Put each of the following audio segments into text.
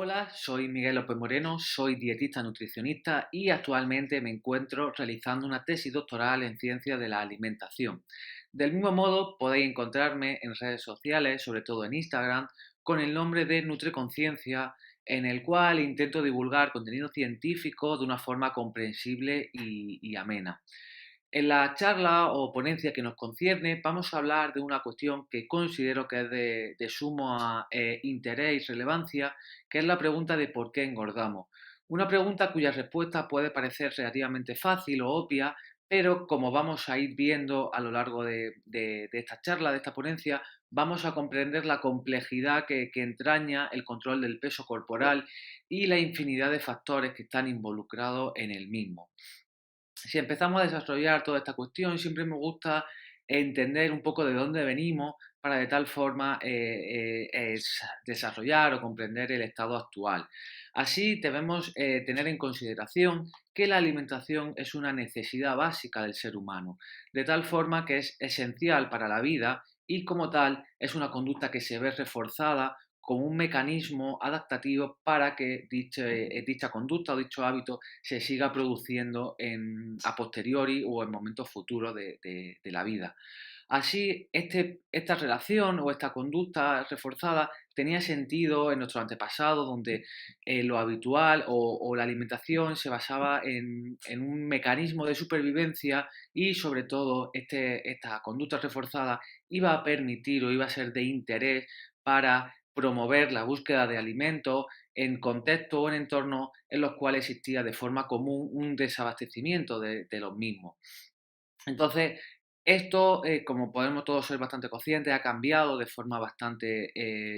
Hola, soy Miguel López Moreno, soy dietista nutricionista y actualmente me encuentro realizando una tesis doctoral en ciencias de la alimentación. Del mismo modo, podéis encontrarme en redes sociales, sobre todo en Instagram, con el nombre de NutreConciencia, en el cual intento divulgar contenido científico de una forma comprensible y amena. En la charla o ponencia que nos concierne, vamos a hablar de una cuestión que considero que es de sumo interés y relevancia, que es la pregunta de por qué engordamos. Una pregunta cuya respuesta puede parecer relativamente fácil o obvia, pero como vamos a ir viendo a lo largo de esta charla, de esta ponencia, vamos a comprender la complejidad que entraña el control del peso corporal y la infinidad de factores que están involucrados en el mismo. Si empezamos a desarrollar toda esta cuestión, siempre me gusta entender un poco de dónde venimos para de tal forma desarrollar o comprender el estado actual. Así debemos tener en consideración que la alimentación es una necesidad básica del ser humano, de tal forma que es esencial para la vida y como tal es una conducta que se ve reforzada como un mecanismo adaptativo para que dicha conducta o dicho hábito se siga produciendo a posteriori o en momentos futuros de la vida. Así, esta relación o esta conducta reforzada tenía sentido en nuestros antepasados, donde lo habitual o la alimentación se basaba en un mecanismo de supervivencia y sobre todo esta conducta reforzada iba a permitir o iba a ser de interés para promover la búsqueda de alimentos en contextos o en entornos en los cuales existía de forma común un desabastecimiento de los mismos. Entonces, esto, como podemos todos ser bastante conscientes, ha cambiado de forma bastante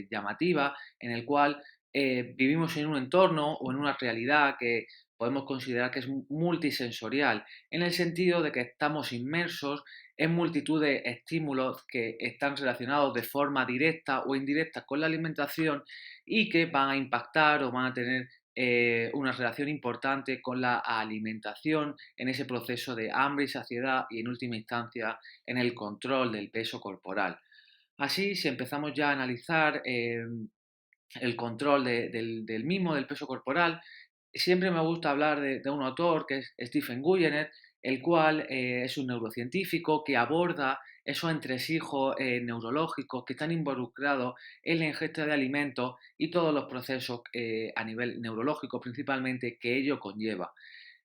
llamativa, en el cual vivimos en un entorno o en una realidad que podemos considerar que es multisensorial, en el sentido de que estamos inmersos en multitud de estímulos que están relacionados de forma directa o indirecta con la alimentación y que van a impactar o van a tener una relación importante con la alimentación en ese proceso de hambre y saciedad y en última instancia en el control del peso corporal. Así, si empezamos ya a analizar el control del mismo, del peso corporal, siempre me gusta hablar de un autor que es Stephen Guyenet, el cual es un neurocientífico que aborda esos entresijos neurológicos que están involucrados en la ingesta de alimentos y todos los procesos a nivel neurológico principalmente que ello conlleva.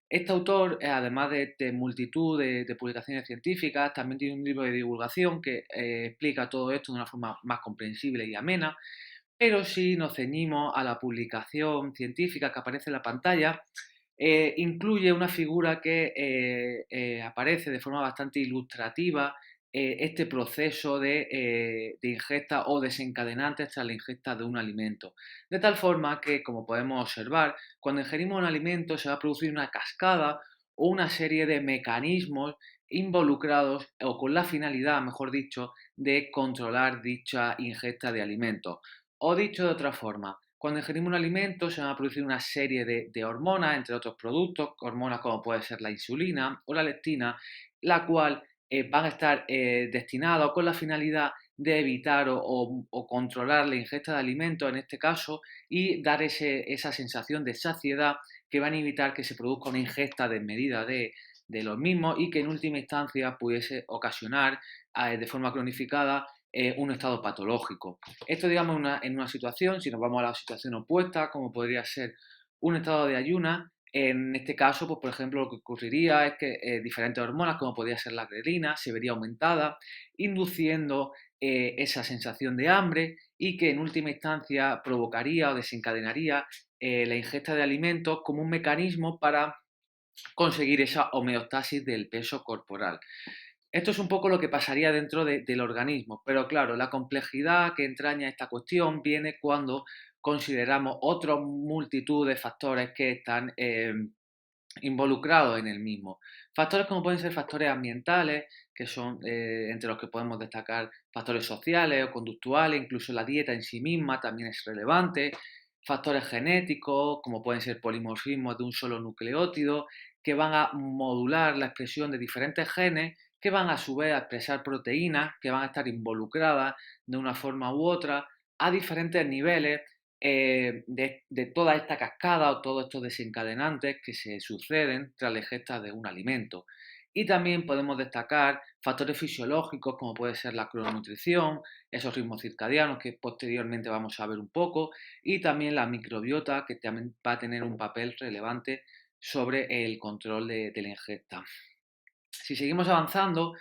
Este autor, además de multitud de publicaciones científicas, también tiene un libro de divulgación que explica todo esto de una forma más comprensible y amena, pero si nos ceñimos a la publicación científica que aparece en la pantalla, incluye una figura que aparece de forma bastante ilustrativa este proceso de ingesta o desencadenantes tras la ingesta de un alimento. De tal forma que, como podemos observar, cuando ingerimos un alimento se va a producir una cascada o una serie de mecanismos involucrados o con la finalidad, mejor dicho, de controlar dicha ingesta de alimentos. O dicho de otra forma, cuando ingerimos un alimento se van a producir una serie de hormonas, entre otros productos, hormonas como puede ser la insulina o la leptina, la cual van a estar destinados con la finalidad de evitar o controlar la ingesta de alimentos en este caso y dar esa sensación de saciedad que van a evitar que se produzca una ingesta desmedida de los mismos y que en última instancia pudiese ocasionar de forma cronificada un estado patológico. Esto, digamos, en una situación, si nos vamos a la situación opuesta, como podría ser un estado de ayuna, en este caso, pues, por ejemplo, lo que ocurriría es que diferentes hormonas, como podría ser la grelina, se vería aumentada, induciendo esa sensación de hambre y que en última instancia provocaría o desencadenaría la ingesta de alimentos como un mecanismo para conseguir esa homeostasis del peso corporal. Esto es un poco lo que pasaría dentro del organismo, pero claro, la complejidad que entraña esta cuestión viene cuando consideramos otra multitud de factores que están involucrados en el mismo. Factores como pueden ser factores ambientales, que son entre los que podemos destacar factores sociales o conductuales, incluso la dieta en sí misma también es relevante, factores genéticos, como pueden ser polimorfismos de un solo nucleótido, que van a modular la expresión de diferentes genes, que van a su vez a expresar proteínas, que van a estar involucradas de una forma u otra a diferentes niveles de toda esta cascada o todos estos desencadenantes que se suceden tras la ingesta de un alimento. Y también podemos destacar factores fisiológicos como puede ser la crononutrición, esos ritmos circadianos que posteriormente vamos a ver un poco, y también la microbiota que también va a tener un papel relevante sobre el control de la ingesta. Si seguimos avanzando,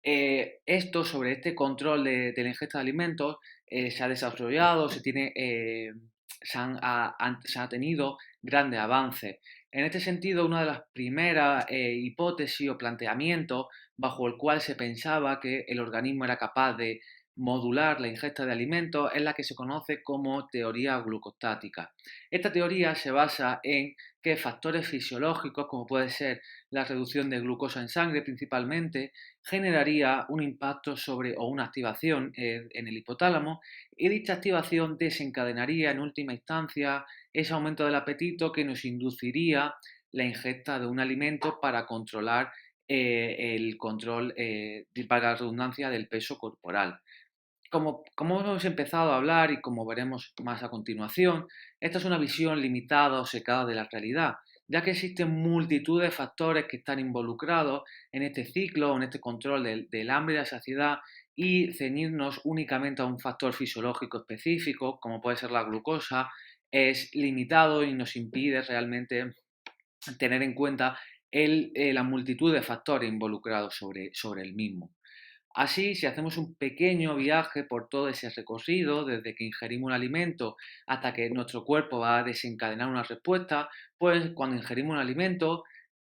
esto sobre este control de la ingesta de alimentos se ha desarrollado, se ha tenido grandes avances. En este sentido, una de las primeras hipótesis o planteamientos bajo el cual se pensaba que el organismo era capaz de modular la ingesta de alimentos es la que se conoce como teoría glucostática. Esta teoría se basa en que factores fisiológicos, como puede ser la reducción de glucosa en sangre principalmente, generaría un impacto sobre o una activación en el hipotálamo, y dicha activación desencadenaría en última instancia ese aumento del apetito que nos induciría la ingesta de un alimento para controlar el control, para la redundancia, del peso corporal. Como hemos empezado a hablar y como veremos más a continuación, esta es una visión limitada o secada de la realidad, ya que existen multitud de factores que están involucrados en este ciclo, en este control del hambre y la saciedad, y ceñirnos únicamente a un factor fisiológico específico, como puede ser la glucosa, es limitado y nos impide realmente tener en cuenta la multitud de factores involucrados sobre el mismo. Así, si hacemos un pequeño viaje por todo ese recorrido, desde que ingerimos un alimento hasta que nuestro cuerpo va a desencadenar una respuesta, pues cuando ingerimos un alimento,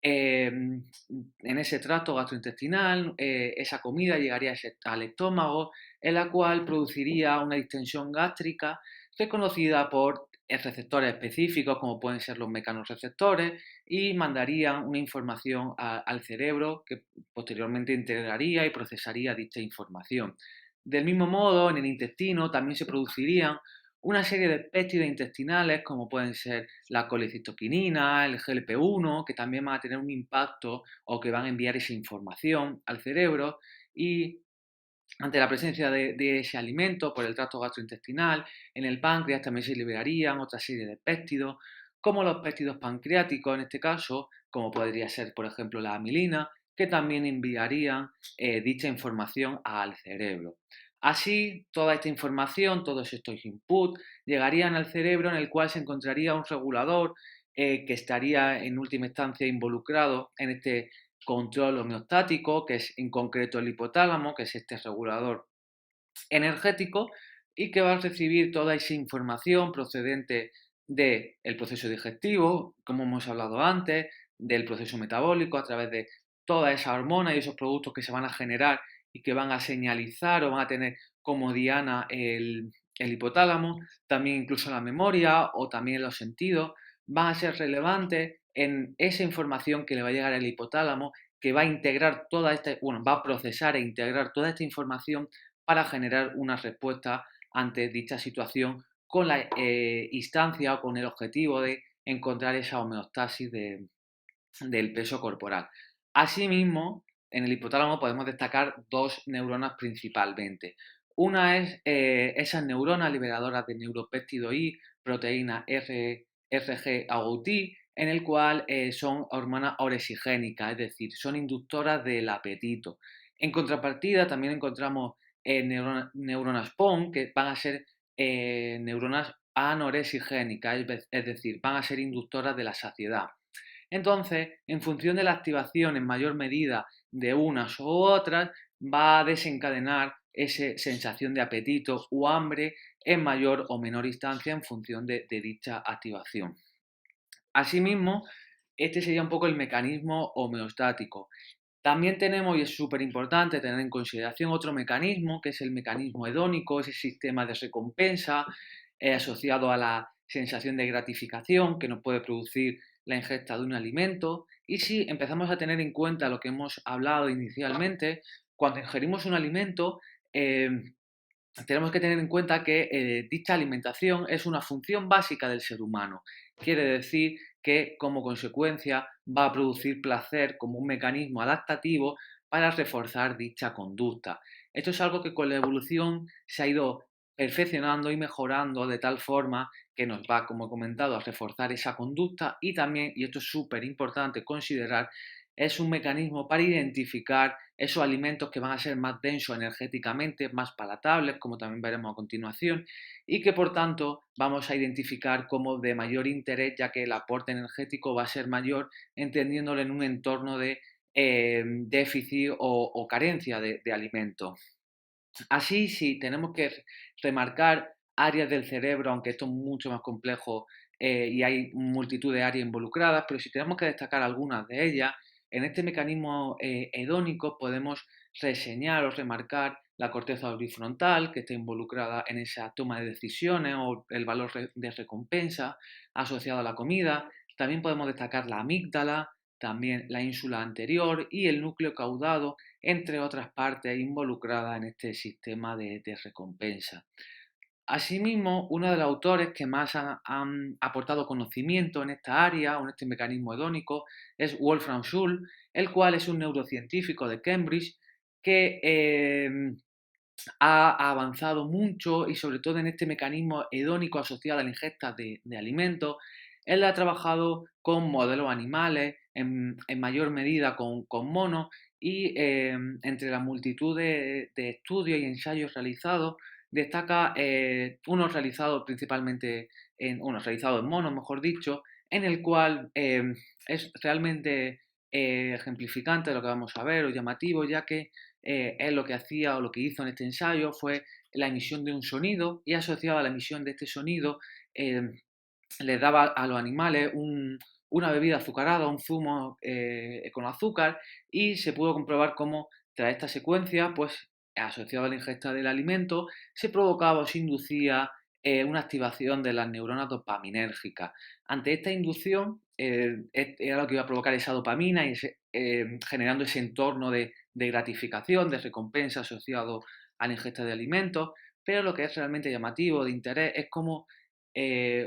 en ese tracto gastrointestinal, esa comida llegaría al estómago, en la cual produciría una distensión gástrica reconocida por receptores específicos, como pueden ser los mecanorreceptores, y mandarían una información al cerebro que posteriormente integraría y procesaría dicha información. Del mismo modo, en el intestino también se producirían una serie de péptidos intestinales, como pueden ser la colecistoquinina, el GLP-1, que también van a tener un impacto o que van a enviar esa información al cerebro, y ante la presencia de ese alimento por el tracto gastrointestinal, en el páncreas también se liberarían otra serie de péptidos, como los péptidos pancreáticos en este caso, como podría ser por ejemplo la amilina, que también enviarían dicha información al cerebro. Así, toda esta información, todos estos inputs, llegarían al cerebro, en el cual se encontraría un regulador que estaría en última instancia involucrado en este control homeostático, que es en concreto el hipotálamo, que es este regulador energético, y que va a recibir toda esa información procedente del proceso digestivo, como hemos hablado antes, del proceso metabólico, a través de todas esas hormonas y esos productos que se van a generar y que van a señalizar o van a tener como diana el hipotálamo, también incluso la memoria o también los sentidos, van a ser relevantes en esa información que le va a llegar al hipotálamo, que va a integrar toda esta, bueno, va a procesar e integrar toda esta información para generar una respuesta ante dicha situación con la instancia o con el objetivo de encontrar esa homeostasis del peso corporal. Asimismo, en el hipotálamo podemos destacar dos neuronas principalmente. Una es esas neuronas liberadoras de neuropéptido I, proteína RG-AGOT, en el cual son hormonas oresigénicas, es decir, son inductoras del apetito. En contrapartida, también encontramos neuronas PON, que van a ser neuronas anoresigénicas, es decir, van a ser inductoras de la saciedad. Entonces, en función de la activación en mayor medida de unas u otras, va a desencadenar esa sensación de apetito o hambre en mayor o menor instancia en función de dicha activación. Asimismo, este sería un poco el mecanismo homeostático. También tenemos, y es súper importante tener en consideración otro mecanismo, que es el mecanismo hedónico, ese sistema de recompensa asociado a la sensación de gratificación que nos puede producir la ingesta de un alimento. Y si empezamos a tener en cuenta lo que hemos hablado inicialmente, cuando ingerimos un alimento, tenemos que tener en cuenta que dicha alimentación es una función básica del ser humano. Quiere decir que como consecuencia va a producir placer como un mecanismo adaptativo para reforzar dicha conducta. Esto es algo que con la evolución se ha ido perfeccionando y mejorando de tal forma que nos va, como he comentado, a reforzar esa conducta y también, y esto es súper importante considerar, es un mecanismo para identificar esos alimentos que van a ser más densos energéticamente, más palatables, como también veremos a continuación, y que por tanto vamos a identificar como de mayor interés, ya que el aporte energético va a ser mayor, entendiéndolo en un entorno de déficit o carencia de alimentos. Así, si tenemos que remarcar áreas del cerebro, aunque esto es mucho más complejo y hay multitud de áreas involucradas, pero si tenemos que destacar algunas de ellas, en este mecanismo hedónico podemos reseñar o remarcar la corteza orbifrontal, que está involucrada en esa toma de decisiones o el valor de recompensa asociado a la comida. También podemos destacar la amígdala, también la ínsula anterior y el núcleo caudado, entre otras partes involucradas en este sistema de recompensa. Asimismo, uno de los autores que más han aportado conocimiento en esta área o en este mecanismo hedónico es Wolfram Schul, el cual es un neurocientífico de Cambridge que ha avanzado mucho y sobre todo en este mecanismo hedónico asociado a la ingesta de alimentos. Él ha trabajado con modelos animales, en mayor medida con monos, y entre la multitud de estudios y ensayos realizados, destaca unos realizados en monos, mejor dicho, en el cual es realmente ejemplificante de lo que vamos a ver o llamativo, ya que él lo que hacía o lo que hizo en este ensayo fue la emisión de un sonido y asociado a la emisión de este sonido eh, les daba a los animales una bebida azucarada, un zumo con azúcar y se pudo comprobar cómo tras esta secuencia, pues asociado a la ingesta del alimento, se provocaba o se inducía una activación de las neuronas dopaminérgicas. Ante esta inducción, era lo que iba a provocar esa dopamina y generando ese entorno de gratificación, de recompensa asociado a la ingesta de alimentos, pero lo que es realmente llamativo, de interés, es cómo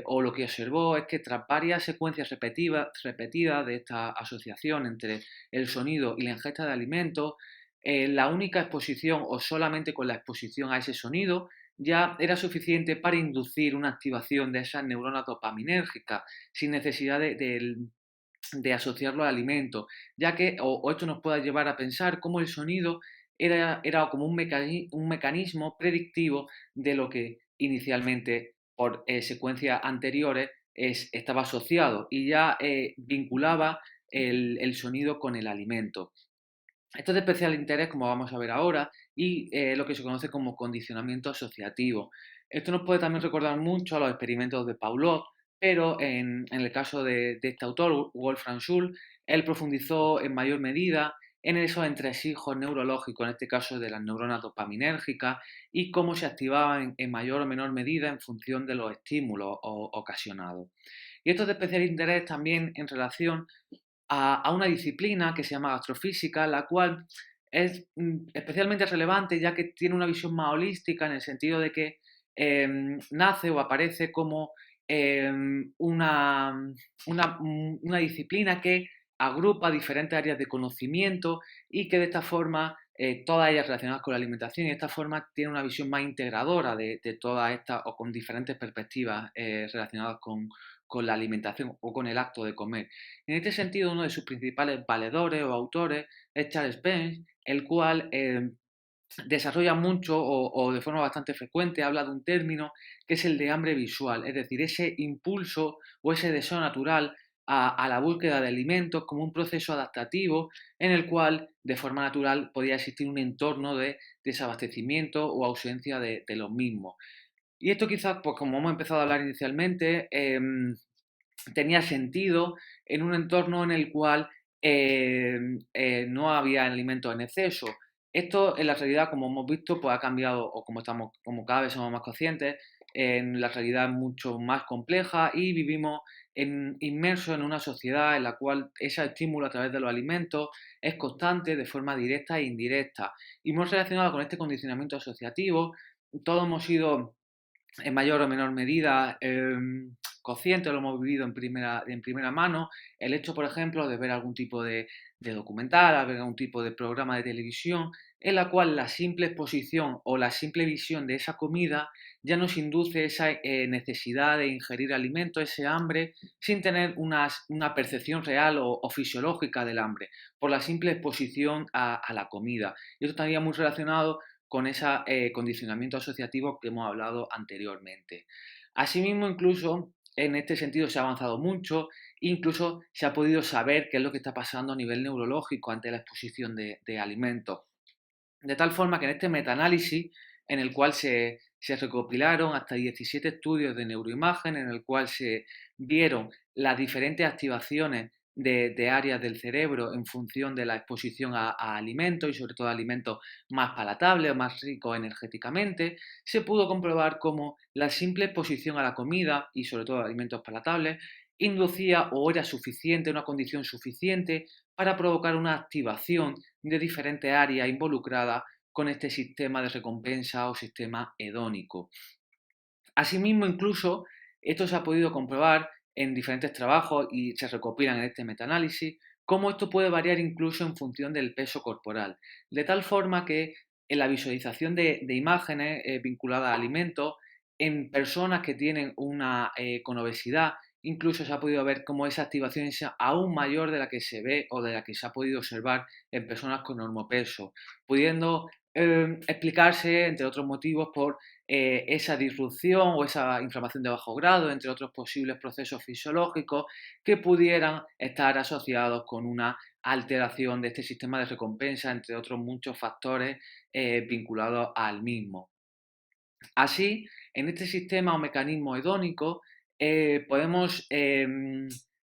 o lo que observó es que tras varias secuencias repetidas de esta asociación entre el sonido y la ingesta de alimentos, la única exposición o solamente con la exposición a ese sonido ya era suficiente para inducir una activación de esas neuronas dopaminérgicas sin necesidad de asociarlo al alimento, ya que, o esto nos puede llevar a pensar cómo el sonido era como un mecanismo predictivo de lo que inicialmente por secuencias anteriores estaba asociado y ya vinculaba el sonido con el alimento. Esto es de especial interés, como vamos a ver ahora, y lo que se conoce como condicionamiento asociativo. Esto nos puede también recordar mucho a los experimentos de Pavlov, pero en el caso de este autor, Wolfram Schul, él profundizó en mayor medida en esos entresijos neurológicos, en este caso de las neuronas dopaminérgicas, y cómo se activaban en mayor o menor medida en función de los estímulos ocasionados. Y esto es de especial interés también en relación a una disciplina que se llama astrofísica, la cual es especialmente relevante ya que tiene una visión más holística en el sentido de que nace o aparece como una disciplina que agrupa diferentes áreas de conocimiento y que de esta forma, todas ellas relacionadas con la alimentación, y de esta forma tiene una visión más integradora de todas estas o con diferentes perspectivas relacionadas con la alimentación o con el acto de comer. En este sentido, uno de sus principales valedores o autores es Charles Spence, el cual desarrolla mucho o de forma bastante frecuente habla de un término que es el de hambre visual, es decir, ese impulso o ese deseo natural a la búsqueda de alimentos como un proceso adaptativo en el cual de forma natural podía existir un entorno de desabastecimiento o ausencia de los mismos. Y esto quizás, pues como hemos empezado a hablar inicialmente, tenía sentido en un entorno en el cual no había alimentos en exceso. Esto en la realidad, como hemos visto, pues ha cambiado, o como cada vez somos más conscientes, en la realidad es mucho más compleja y vivimos inmersos en una sociedad en la cual ese estímulo a través de los alimentos es constante de forma directa e indirecta. Y muy relacionado con este condicionamiento asociativo, todos hemos sido en mayor o menor medida conscientes, lo hemos vivido en primera mano, el hecho, por ejemplo, de ver algún tipo de documental, a ver algún tipo de programa de televisión, en la cual la simple exposición o la simple visión de esa comida ya nos induce esa necesidad de ingerir alimentos, ese hambre, sin tener una percepción real o fisiológica del hambre, por la simple exposición a la comida. Y esto estaría muy relacionado con ese condicionamiento asociativo que hemos hablado anteriormente. Asimismo, incluso en este sentido se ha avanzado mucho, incluso se ha podido saber qué es lo que está pasando a nivel neurológico ante la exposición de alimentos. De tal forma que en este metaanálisis, en el cual se recopilaron hasta 17 estudios de neuroimagen, en el cual se vieron las diferentes activaciones de áreas del cerebro en función de la exposición a alimentos y sobre todo a alimentos más palatables o más ricos energéticamente, se pudo comprobar cómo la simple exposición a la comida y sobre todo a alimentos palatables inducía o era suficiente, una condición suficiente para provocar una activación de diferentes áreas involucradas con este sistema de recompensa o sistema hedónico. Asimismo, incluso, esto se ha podido comprobar en diferentes trabajos y se recopilan en este metaanálisis, cómo esto puede variar incluso en función del peso corporal, de tal forma que en la visualización de imágenes vinculadas a alimentos, en personas que tienen una con obesidad, incluso se ha podido ver cómo esa activación es aún mayor de la que se ve o de la que se ha podido observar en personas con normopeso, pudiendo explicarse, entre otros motivos, por esa disrupción o esa inflamación de bajo grado, entre otros posibles procesos fisiológicos que pudieran estar asociados con una alteración de este sistema de recompensa, entre otros muchos factores vinculados al mismo. Así, en este sistema o mecanismo hedónico, podemos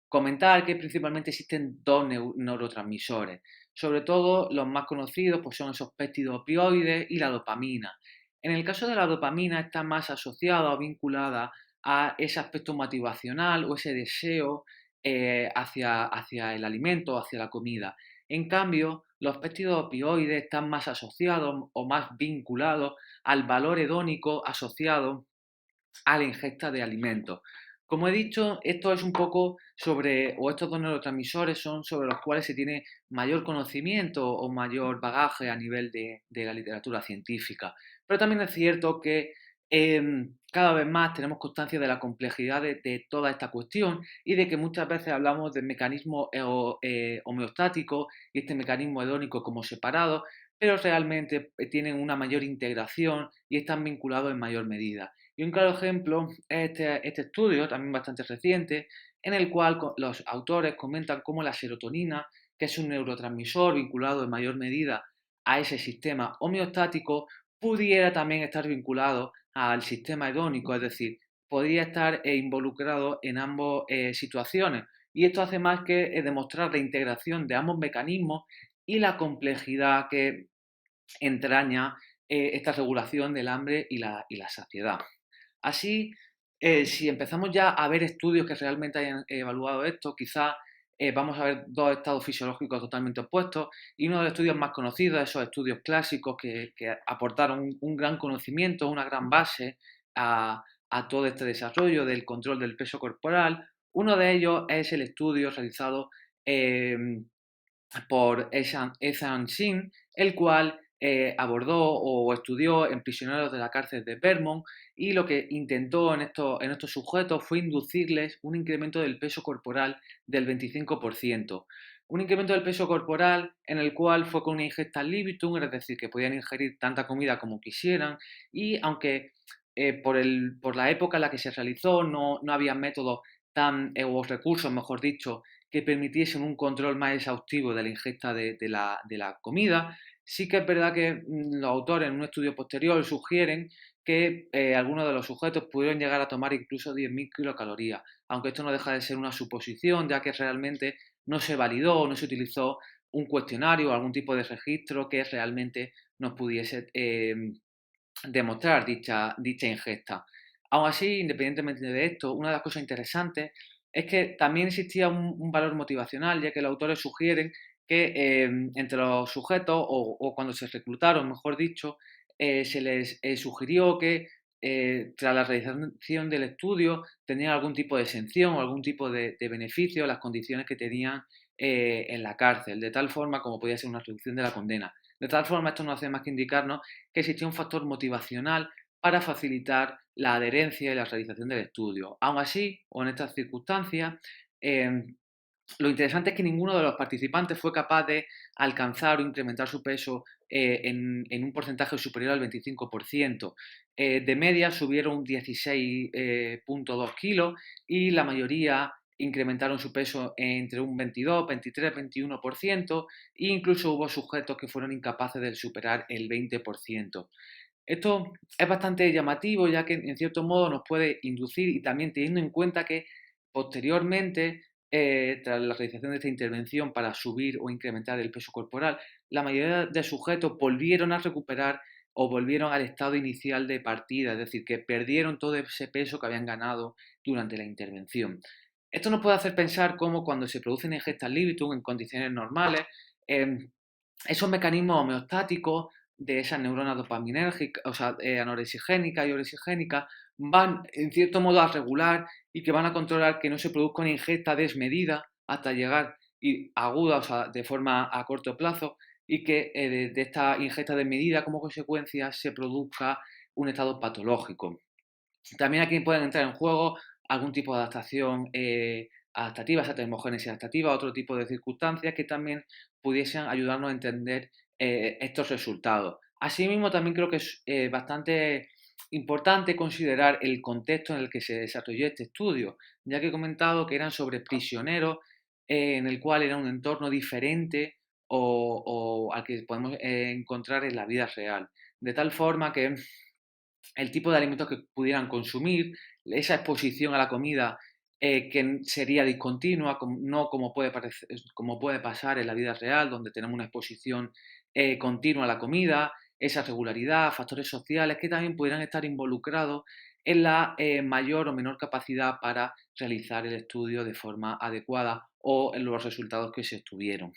comentar que principalmente existen dos neurotransmisores. Sobre todo, los más conocidos pues, son esos péptidos opioides y la dopamina. En el caso de la dopamina, está más asociada o vinculada a ese aspecto motivacional o ese deseo hacia el alimento, hacia la comida. En cambio, los péptidos opioides están más asociados o más vinculados al valor hedónico asociado a la ingesta de alimentos. Como he dicho, esto es un poco sobre, o estos dos neurotransmisores son sobre los cuales se tiene mayor conocimiento o mayor bagaje a nivel de la literatura científica. Pero también es cierto que cada vez más tenemos constancia de la complejidad de toda esta cuestión y de que muchas veces hablamos del mecanismo homeostático y este mecanismo hedónico como separados, pero realmente tienen una mayor integración y están vinculados en mayor medida. Y un claro ejemplo es este estudio, también bastante reciente, en el cual los autores comentan cómo la serotonina, que es un neurotransmisor vinculado en mayor medida a ese sistema homeostático, pudiera también estar vinculado al sistema hedónico, es decir, podría estar involucrado en ambas situaciones. Y esto hace más que demostrar la integración de ambos mecanismos y la complejidad que entraña esta regulación del hambre y la saciedad. Así, si empezamos ya a ver estudios que realmente hayan evaluado esto, quizás vamos a ver dos estados fisiológicos totalmente opuestos y uno de los estudios más conocidos, esos estudios clásicos que aportaron un gran conocimiento, una gran base a todo este desarrollo del control del peso corporal. Uno de ellos es el estudio realizado eh, por Ethan Shin, el cual abordó o estudió en prisioneros de la cárcel de Vermont y lo que intentó en estos sujetos fue inducirles un incremento del peso corporal del 25%. Un incremento del peso corporal en el cual fue con una ingesta al libitum, es decir, que podían ingerir tanta comida como quisieran y aunque por la época en la que se realizó no había métodos o recursos, mejor dicho, que permitiesen un control más exhaustivo de la ingesta de la comida. Sí que es verdad que los autores en un estudio posterior sugieren que algunos de los sujetos pudieron llegar a tomar incluso 10.000 kilocalorías, aunque esto no deja de ser una suposición, ya que realmente no se validó, no se utilizó un cuestionario o algún tipo de registro que realmente nos pudiese demostrar dicha ingesta. Aún así, independientemente de esto, una de las cosas interesantes es que también existía un valor motivacional, ya que los autores sugieren que entre los sujetos, o cuando se reclutaron, mejor dicho, se les sugirió que tras la realización del estudio tenían algún tipo de exención o algún tipo de beneficio las condiciones que tenían en la cárcel, de tal forma como podía ser una reducción de la condena. De tal forma, esto no hace más que indicarnos que existía un factor motivacional para facilitar la adherencia y la realización del estudio. Aún así, o en estas circunstancias, eh, lo interesante es que ninguno de los participantes fue capaz de alcanzar o incrementar su peso en un porcentaje superior al 25%. De media subieron 16,2 kilos y la mayoría incrementaron su peso entre un 22, 23, 21% e incluso hubo sujetos que fueron incapaces de superar el 20%. Esto es bastante llamativo, ya que en cierto modo nos puede inducir, y también teniendo en cuenta que posteriormente, tras la realización de esta intervención para subir o incrementar el peso corporal, la mayoría de sujetos volvieron a recuperar o volvieron al estado inicial de partida, es decir, que perdieron todo ese peso que habían ganado durante la intervención. Esto nos puede hacer pensar cómo cuando se producen ingestas libitum en condiciones normales, em, esos mecanismos homeostáticos de esas neuronas dopaminérgicas, o sea, anoresigénicas y oresigénicas, van en cierto modo a regular y que van a controlar que no se produzca una ingesta desmedida hasta llegar aguda, o sea, de forma a corto plazo, y que de esta ingesta desmedida como consecuencia se produzca un estado patológico. También aquí pueden entrar en juego algún tipo de adaptación adaptativa, esa termogénesis adaptativa, otro tipo de circunstancias que también pudiesen ayudarnos a entender estos resultados. Asimismo, también creo que es bastante importante considerar el contexto en el que se desarrolló este estudio, ya que he comentado que eran sobre prisioneros en el cual era un entorno diferente o al que podemos encontrar en la vida real. De tal forma que el tipo de alimentos que pudieran consumir, esa exposición a la comida que sería discontinua, no como como puede pasar en la vida real, donde tenemos una exposición continua a la comida, esa regularidad, factores sociales que también pudieran estar involucrados en la mayor o menor capacidad para realizar el estudio de forma adecuada o en los resultados que se obtuvieron.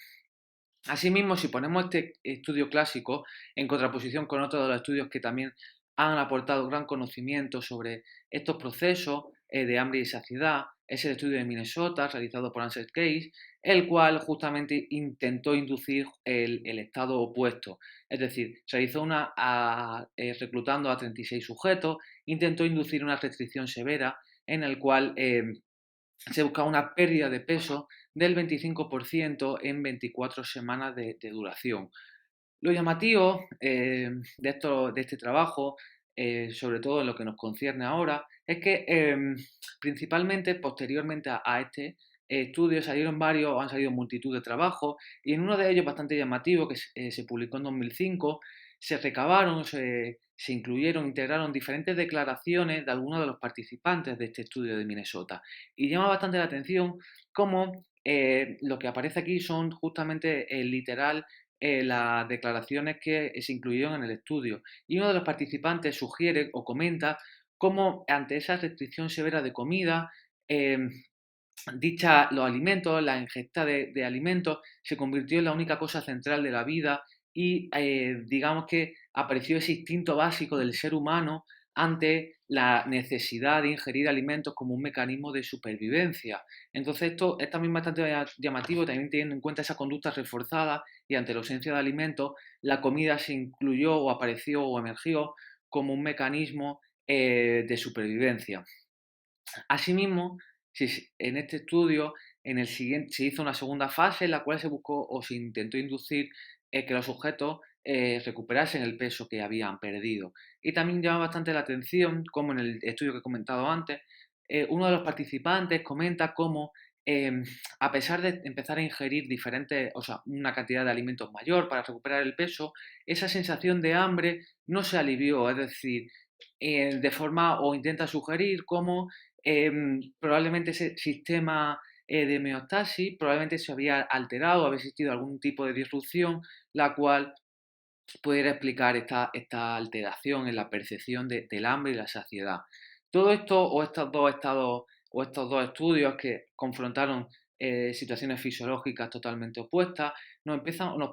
Asimismo, si ponemos este estudio clásico en contraposición con otros de los estudios que también han aportado gran conocimiento sobre estos procesos de hambre y saciedad, es el estudio de Minnesota realizado por Ansel Keys, el cual justamente intentó inducir el estado opuesto. Es decir, realizó reclutando a 36 sujetos, intentó inducir una restricción severa en el cual se buscaba una pérdida de peso del 25% en 24 semanas de duración. Lo llamativo de este trabajo, sobre todo en lo que nos concierne ahora, es que principalmente posteriormente a este estudio salieron varios, han salido multitud de trabajos y en uno de ellos bastante llamativo que se publicó en 2005, se recabaron, se incluyeron, integraron diferentes declaraciones de algunos de los participantes de este estudio de Minnesota. Y llama bastante la atención cómo lo que aparece aquí son justamente el literal las declaraciones que se incluyeron en el estudio. Y uno de los participantes sugiere o comenta cómo ante esa restricción severa de comida, eh, los alimentos, la ingesta de alimentos, se convirtió en la única cosa central de la vida y digamos que apareció ese instinto básico del ser humano ante la necesidad de ingerir alimentos como un mecanismo de supervivencia. Entonces esto es también bastante llamativo, también teniendo en cuenta esa conducta reforzada y ante la ausencia de alimentos, la comida se incluyó o apareció o emergió como un mecanismo de supervivencia. Asimismo, en este estudio, en el siguiente, se hizo una segunda fase en la cual se buscó o se intentó inducir que los sujetos recuperasen el peso que habían perdido. Y también llama bastante la atención, como en el estudio que he comentado antes, uno de los participantes comenta cómo, a pesar de empezar a ingerir diferentes, o sea, una cantidad de alimentos mayor para recuperar el peso, esa sensación de hambre no se alivió, es decir, de forma o intenta sugerir cómo probablemente ese sistema de homeostasis probablemente se había alterado, había existido algún tipo de disrupción, la cual pudiera explicar esta alteración en la percepción del hambre y la saciedad. Todo esto o estos dos estados o estos dos estudios que confrontaron situaciones fisiológicas totalmente opuestas, nos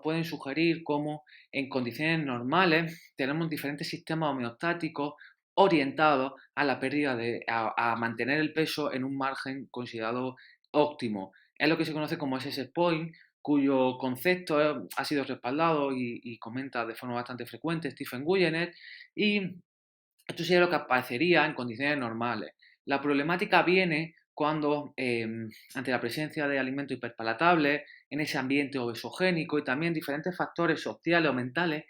pueden sugerir cómo en condiciones normales tenemos diferentes sistemas homeostáticos orientados a la pérdida a mantener el peso en un margen considerado óptimo. Es lo que se conoce como SS Point, cuyo concepto ha sido respaldado y comenta de forma bastante frecuente Stephen Guyenet, y esto sería lo que aparecería en condiciones normales. La problemática viene cuando, ante la presencia de alimentos hiperpalatables, en ese ambiente obesogénico y también diferentes factores sociales o mentales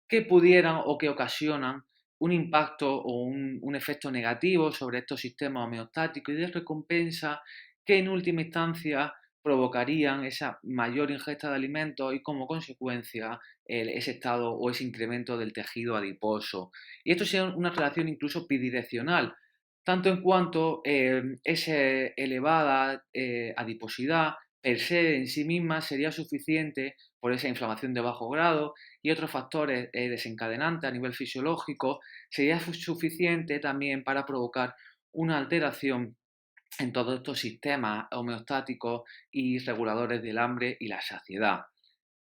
que pudieran o que ocasionan un impacto o un efecto negativo sobre estos sistemas homeostáticos y de recompensa que en última instancia provocarían esa mayor ingesta de alimentos y como consecuencia ese estado o ese incremento del tejido adiposo. Y esto sería una relación incluso bidireccional, tanto en cuanto esa elevada adiposidad per se en sí misma sería suficiente por esa inflamación de bajo grado y otros factores desencadenantes a nivel fisiológico, sería suficiente también para provocar una alteración en todos estos sistemas homeostáticos y reguladores del hambre y la saciedad.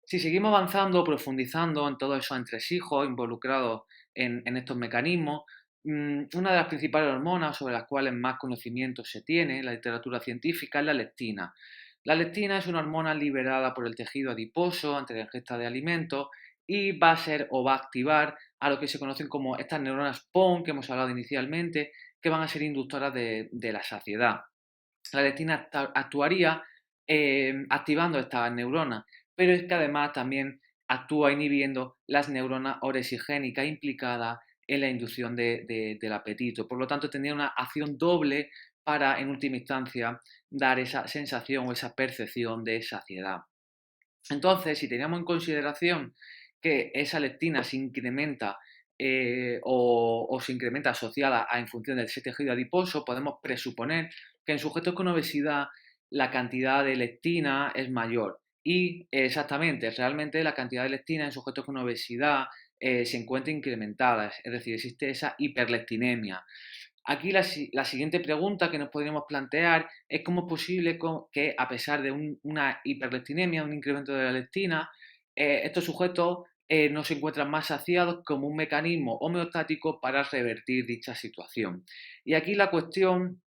Si seguimos avanzando, profundizando en todos esos entresijos involucrados en estos mecanismos, una de las principales hormonas sobre las cuales más conocimiento se tiene en la literatura científica es la leptina. La leptina es una hormona liberada por el tejido adiposo ante la ingesta de alimentos y va a ser o va a activar a lo que se conocen como estas neuronas PON que hemos hablado inicialmente, que van a ser inductoras de la saciedad. La leptina actuaría activando estas neuronas, pero es que además también actúa inhibiendo las neuronas oresigénicas implicadas en la inducción del apetito. Por lo tanto, tendría una acción doble para, en última instancia, dar esa sensación o esa percepción de saciedad. Entonces, si teníamos en consideración que esa leptina se incrementa o se incrementa asociada en función del tejido adiposo, podemos presuponer que en sujetos con obesidad la cantidad de leptina es mayor. Y exactamente, realmente la cantidad de leptina en sujetos con obesidad se encuentra incrementada, es decir, existe esa hiperleptinemia. Aquí la siguiente pregunta que nos podríamos plantear es cómo es posible que a pesar de una hiperleptinemia, un incremento de la leptina, estos sujetos no se encuentran más saciados como un mecanismo homeostático para revertir dicha situación. Y aquí la cuestión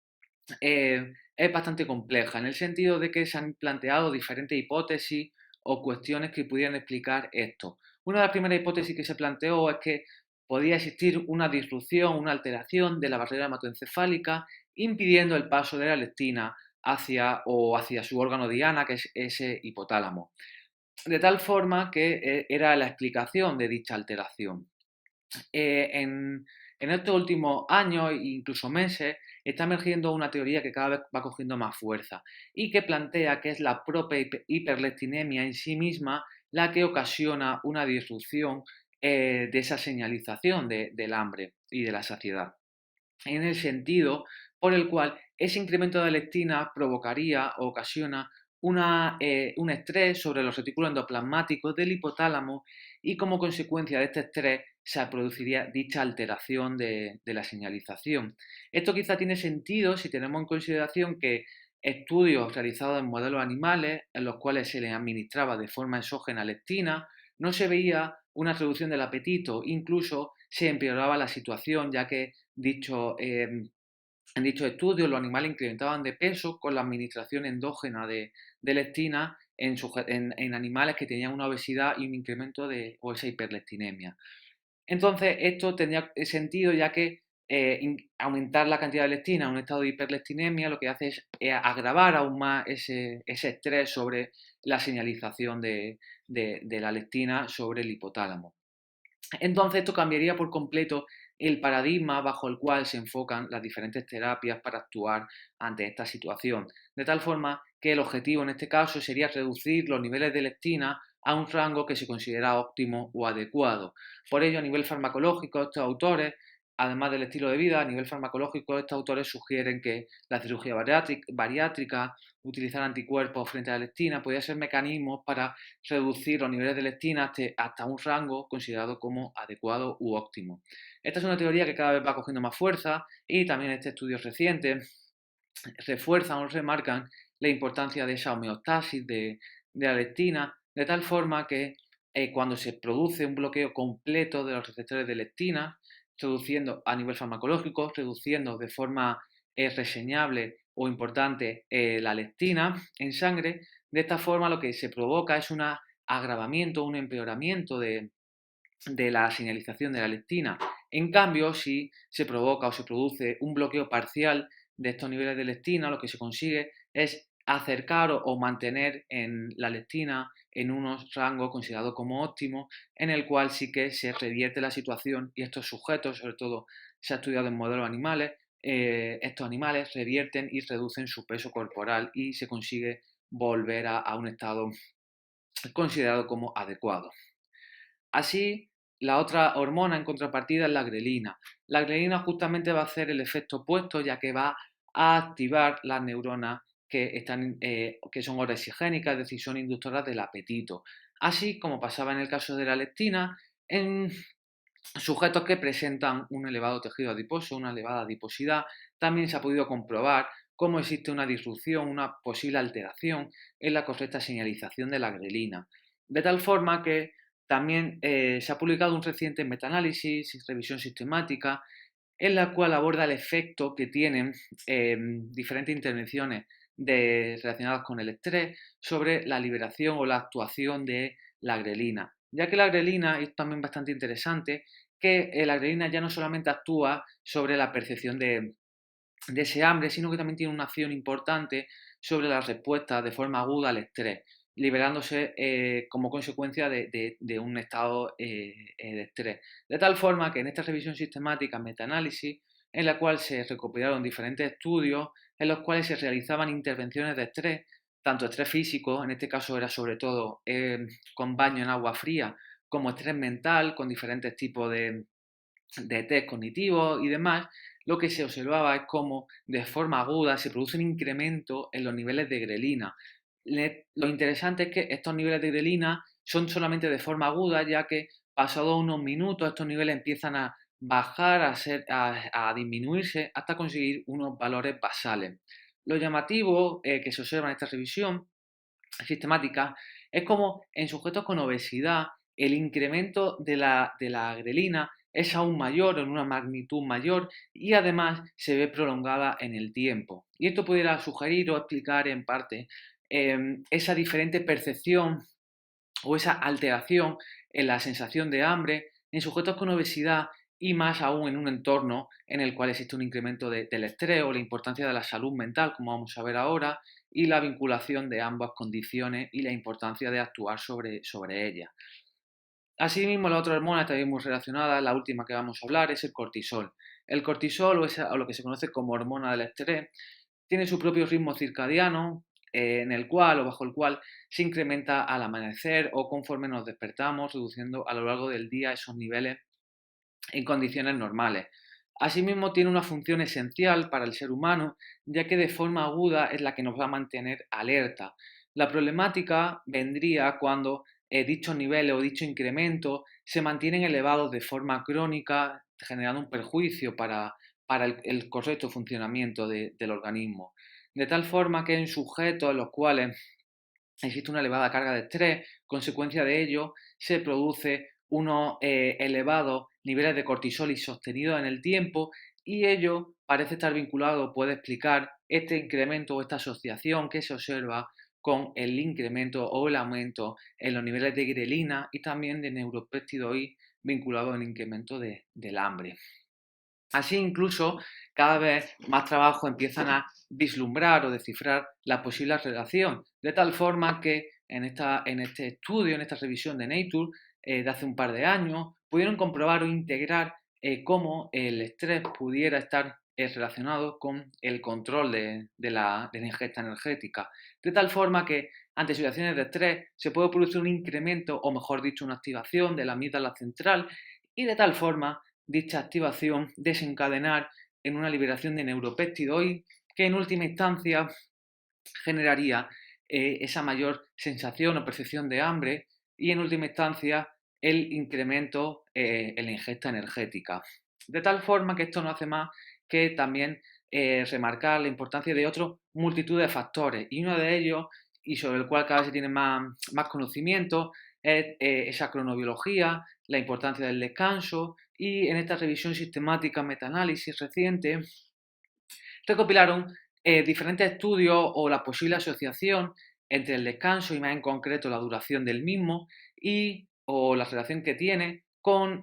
es bastante compleja, en el sentido de que se han planteado diferentes hipótesis o cuestiones que pudieran explicar esto. Una de las primeras hipótesis que se planteó es que podía existir una disrupción, una alteración de la barrera hematoencefálica, impidiendo el paso de la leptina hacia su órgano diana, que es ese hipotálamo. De tal forma que era la explicación de dicha alteración. En estos últimos años e incluso meses está emergiendo una teoría que cada vez va cogiendo más fuerza y que plantea que es la propia hiperleptinemia en sí misma la que ocasiona una disrupción de esa señalización del hambre y de la saciedad, en el sentido por el cual ese incremento de leptina provocaría o ocasiona un estrés sobre los retículos endoplasmáticos del hipotálamo y como consecuencia de este estrés se produciría dicha alteración de la señalización. Esto quizá tiene sentido si tenemos en consideración que estudios realizados en modelos animales en los cuales se les administraba de forma exógena leptina, no se veía una reducción del apetito, incluso se empeoraba la situación, ya que en dichos estudios los animales incrementaban de peso con la administración endógena de leptina en animales que tenían una obesidad y un incremento o esa hiperleptinemia. Entonces, esto tendría sentido ya que aumentar la cantidad de leptina en un estado de hiperleptinemia lo que hace es agravar aún más ese estrés sobre la señalización de la leptina sobre el hipotálamo. Entonces, esto cambiaría por completo el paradigma bajo el cual se enfocan las diferentes terapias para actuar ante esta situación, de tal forma que el objetivo en este caso sería reducir los niveles de leptina a un rango que se considera óptimo o adecuado. Por ello, a nivel farmacológico, estos autores, además del estilo de vida, a nivel farmacológico, estos autores sugieren que la cirugía bariátrica, utilizar anticuerpos frente a la leptina, podría ser mecanismos para reducir los niveles de leptina hasta un rango considerado como adecuado u óptimo. Esta es una teoría que cada vez va cogiendo más fuerza y también este estudio reciente refuerzan o remarcan la importancia de esa homeostasis de la leptina, de tal forma que cuando se produce un bloqueo completo de los receptores de leptina, reduciendo a nivel farmacológico, reduciendo de forma reseñable o importante la leptina en sangre. De esta forma lo que se provoca es un agravamiento, un empeoramiento de la señalización de la leptina. En cambio, si se provoca o se produce un bloqueo parcial de estos niveles de leptina, lo que se consigue es acercar o mantener en la leptina en unos rangos considerados como óptimos, en el cual sí que se revierte la situación y estos sujetos, sobre todo se ha estudiado en modelos animales, estos animales revierten y reducen su peso corporal y se consigue volver a un estado considerado como adecuado. Así, la otra hormona en contrapartida es la grelina. La grelina justamente va a hacer el efecto opuesto, ya que va a activar las neuronas que son oresigénicas, es decir, son inductoras del apetito. Así como pasaba en el caso de la leptina, en sujetos que presentan un elevado tejido adiposo, una elevada adiposidad, también se ha podido comprobar cómo existe una disrupción, una posible alteración en la correcta señalización de la grelina. De tal forma que también se ha publicado un reciente metaanálisis y revisión sistemática en la cual aborda el efecto que tienen diferentes intervenciones relacionadas con el estrés sobre la liberación o la actuación de la grelina. Ya que la grelina es también bastante interesante, que la grelina ya no solamente actúa sobre la percepción de ese hambre, sino que también tiene una acción importante sobre la respuesta de forma aguda al estrés, liberándose como consecuencia de un estado de estrés. De tal forma que en esta revisión sistemática, metaanálisis, en la cual se recopilaron diferentes estudios en los cuales se realizaban intervenciones de estrés, tanto estrés físico, en este caso era sobre todo con baño en agua fría, como estrés mental, con diferentes tipos de test cognitivos y demás, lo que se observaba es cómo de forma aguda se produce un incremento en los niveles de grelina. Lo interesante es que estos niveles de grelina son solamente de forma aguda, ya que pasados unos minutos estos niveles empiezan a bajar, a disminuirse hasta conseguir unos valores basales. Lo llamativo que se observa en esta revisión sistemática es como en sujetos con obesidad el incremento de la grelina es aún mayor, en una magnitud mayor y además se ve prolongada en el tiempo. Y esto pudiera sugerir o explicar en parte esa diferente percepción o esa alteración en la sensación de hambre en sujetos con obesidad y más aún en un entorno en el cual existe un incremento del estrés o la importancia de la salud mental, como vamos a ver ahora, y la vinculación de ambas condiciones y la importancia de actuar sobre ellas. Asimismo, la otra hormona también muy relacionada, la última que vamos a hablar, es el cortisol. El cortisol, o lo que se conoce como hormona del estrés, tiene su propio ritmo circadiano, en el cual o bajo el cual se incrementa al amanecer o conforme nos despertamos, reduciendo a lo largo del día esos niveles en condiciones normales. Asimismo, tiene una función esencial para el ser humano, ya que de forma aguda es la que nos va a mantener alerta. La problemática vendría cuando dichos niveles o dicho incremento se mantienen elevados de forma crónica, generando un perjuicio para el correcto funcionamiento del organismo. De tal forma que en sujetos en los cuales existe una elevada carga de estrés, consecuencia de ello se produce unos elevados niveles de cortisol y sostenidos en el tiempo y ello parece estar vinculado, puede explicar este incremento o esta asociación que se observa con el incremento o el aumento en los niveles de grelina y también de neuropéptido I vinculado al incremento del hambre. Así incluso cada vez más trabajos empiezan a vislumbrar o descifrar la posible relación, de tal forma que en este estudio, en esta revisión de Nature de hace un par de años, pudieron comprobar o integrar cómo el estrés pudiera estar relacionado con el control de la ingesta energética, de tal forma que ante situaciones de estrés se puede producir un incremento o mejor dicho una activación de la amígdala central y de tal forma dicha activación desencadenar en una liberación de neuropéptido-I que en última instancia generaría esa mayor sensación o percepción de hambre y en última instancia el incremento en la ingesta energética. De tal forma que esto no hace más que también remarcar la importancia de otra multitud de factores y uno de ellos, y sobre el cual cada vez se tiene más conocimiento, es esa cronobiología, la importancia del descanso y en esta revisión sistemática metaanálisis reciente recopilaron diferentes estudios o la posible asociación entre el descanso y más en concreto la duración del mismo y o la relación que tiene con,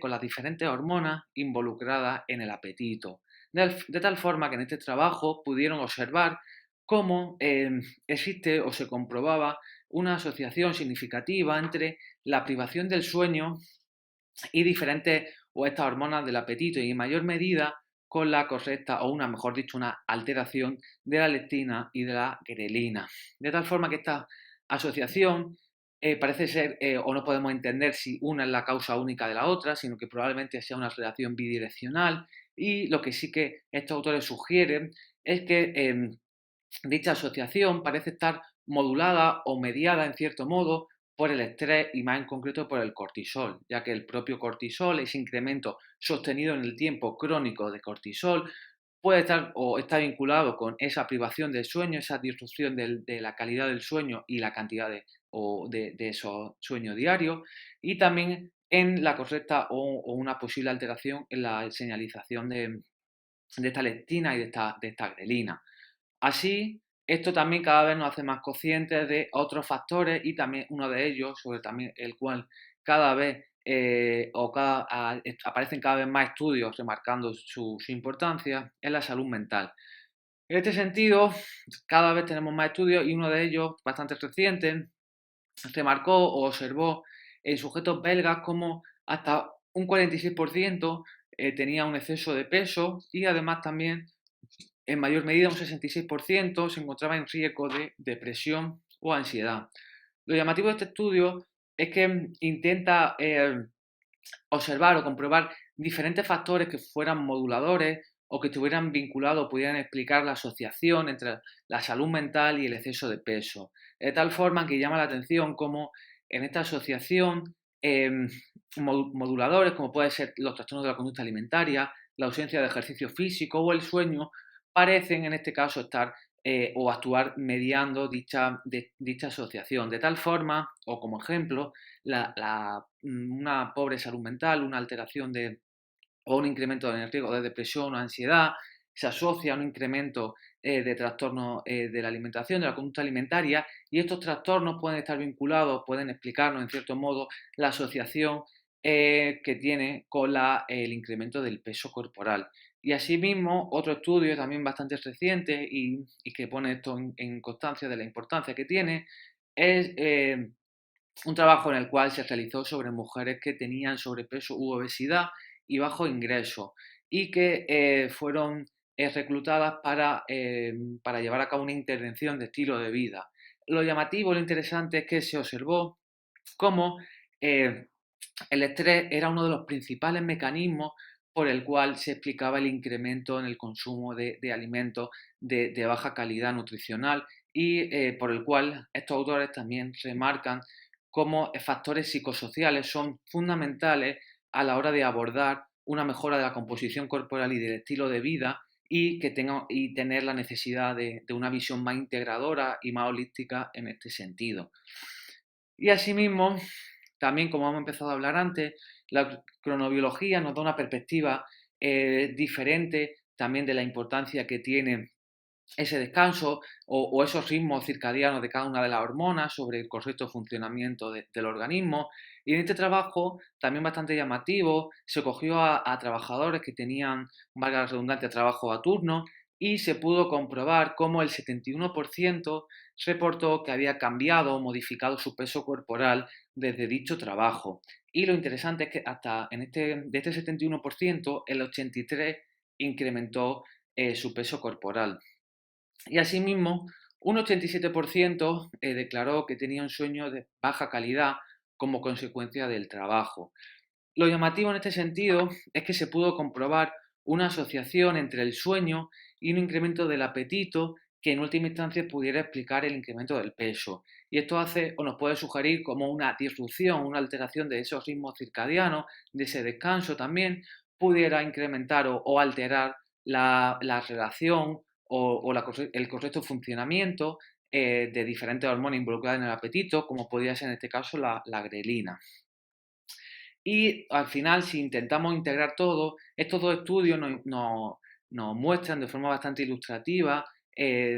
con las diferentes hormonas involucradas en el apetito. De tal forma que en este trabajo pudieron observar cómo existe o se comprobaba una asociación significativa entre la privación del sueño y diferentes o estas hormonas del apetito y en mayor medida con la correcta o una, mejor dicho, una alteración de la leptina y de la grelina. De tal forma que esta asociación parece ser, o no podemos entender si una es la causa única de la otra, sino que probablemente sea una relación bidireccional y lo que sí que estos autores sugieren es que dicha asociación parece estar modulada o mediada en cierto modo por el estrés y más en concreto por el cortisol, ya que el propio cortisol, ese incremento sostenido en el tiempo crónico de cortisol, puede estar o está vinculado con esa privación del sueño, esa disrupción de la calidad del sueño y la cantidad de esos sueños diarios, y también en la correcta o una posible alteración en la señalización de esta leptina y de esta grelina. Así, esto también cada vez nos hace más conscientes de otros factores y también uno de ellos, sobre también el cual cada vez aparecen cada vez más estudios remarcando su importancia, es la salud mental. En este sentido, cada vez tenemos más estudios y uno de ellos, bastante reciente, remarcó o observó en sujetos belgas como hasta un 46% tenía un exceso de peso y además también en mayor medida un 66% se encontraba en riesgo de depresión o ansiedad. Lo llamativo de este estudio es que intenta observar o comprobar diferentes factores que fueran moduladores o que estuvieran vinculados o pudieran explicar la asociación entre la salud mental y el exceso de peso. De tal forma que llama la atención cómo en esta asociación eh, moduladores, como pueden ser los trastornos de la conducta alimentaria, la ausencia de ejercicio físico o el sueño, parecen en este caso estar o actuar mediando dicha asociación. De tal forma, o como ejemplo, una pobre salud mental, una alteración o un incremento en el riesgo de depresión o ansiedad, se asocia a un incremento de trastornos de la alimentación, de la conducta alimentaria, y estos trastornos pueden estar vinculados, pueden explicarnos en cierto modo la asociación que tiene con el incremento del peso corporal. Y asimismo, otro estudio también bastante reciente y que pone esto en constancia de la importancia que tiene, es un trabajo en el cual se realizó sobre mujeres que tenían sobrepeso u obesidad y bajo ingreso y que fueron reclutadas para llevar a cabo una intervención de estilo de vida. Lo llamativo, lo interesante es que se observó cómo eh, el estrés era uno de los principales mecanismos por el cual se explicaba el incremento en el consumo de alimentos de baja calidad nutricional y por el cual estos autores también remarcan cómo factores psicosociales son fundamentales a la hora de abordar una mejora de la composición corporal y del estilo de vida y tener la necesidad de una visión más integradora y más holística en este sentido. Y asimismo, también como hemos empezado a hablar antes, la cronobiología nos da una perspectiva diferente también de la importancia que tiene ese descanso o esos ritmos circadianos de cada una de las hormonas sobre el correcto funcionamiento del organismo. Y en este trabajo, también bastante llamativo, se cogió a trabajadores que tenían, valga la redundancia, trabajo a turno y se pudo comprobar cómo el 71% reportó que había cambiado o modificado su peso corporal desde dicho trabajo. Y lo interesante es que hasta de este 71%, el 83% incrementó su peso corporal. Y asimismo, un 87% declaró que tenía un sueño de baja calidad como consecuencia del trabajo. Lo llamativo en este sentido es que se pudo comprobar una asociación entre el sueño y un incremento del apetito que en última instancia pudiera explicar el incremento del peso. Y esto hace o nos puede sugerir como una disrupción, una alteración de esos ritmos circadianos, de ese descanso también, pudiera incrementar o alterar la relación el correcto funcionamiento de diferentes hormonas involucradas en el apetito, como podría ser en este caso la grelina. Y al final, si intentamos integrar todo, estos dos estudios nos muestran de forma bastante ilustrativa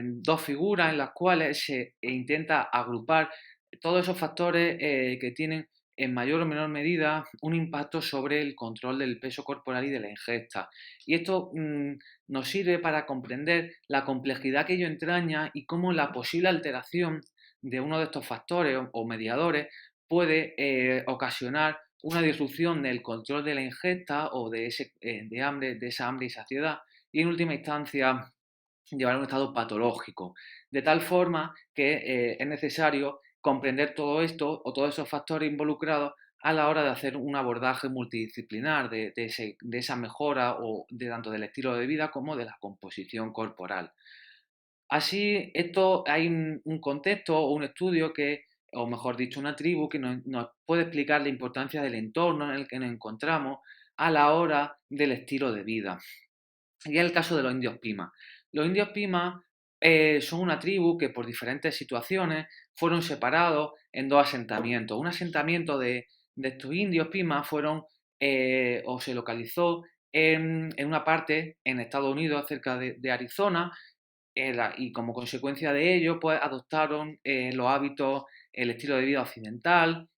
dos figuras en las cuales se intenta agrupar todos esos factores que tienen en mayor o menor medida un impacto sobre el control del peso corporal y de la ingesta. Y esto nos sirve para comprender la complejidad que ello entraña y cómo la posible alteración de uno de estos factores o mediadores puede ocasionar una disrupción del control de la ingesta o de, de esa hambre y saciedad, y en última instancia llevar a un estado patológico, de tal forma que es necesario comprender todo esto o todos esos factores involucrados a la hora de hacer un abordaje multidisciplinar de esa mejora o de tanto del estilo de vida como de la composición corporal. Así, esto hay un contexto o un estudio que, o mejor dicho, una tribu que nos puede explicar la importancia del entorno en el que nos encontramos a la hora del estilo de vida. Y es el caso de los indios Pima. Los indios Pima son una tribu que por diferentes situaciones fueron separados en dos asentamientos. Un asentamiento de estos indios Pima fueron o se localizó en una parte en Estados Unidos, cerca de Arizona, y como consecuencia de ello, pues adoptaron los hábitos, el estilo de vida occidental,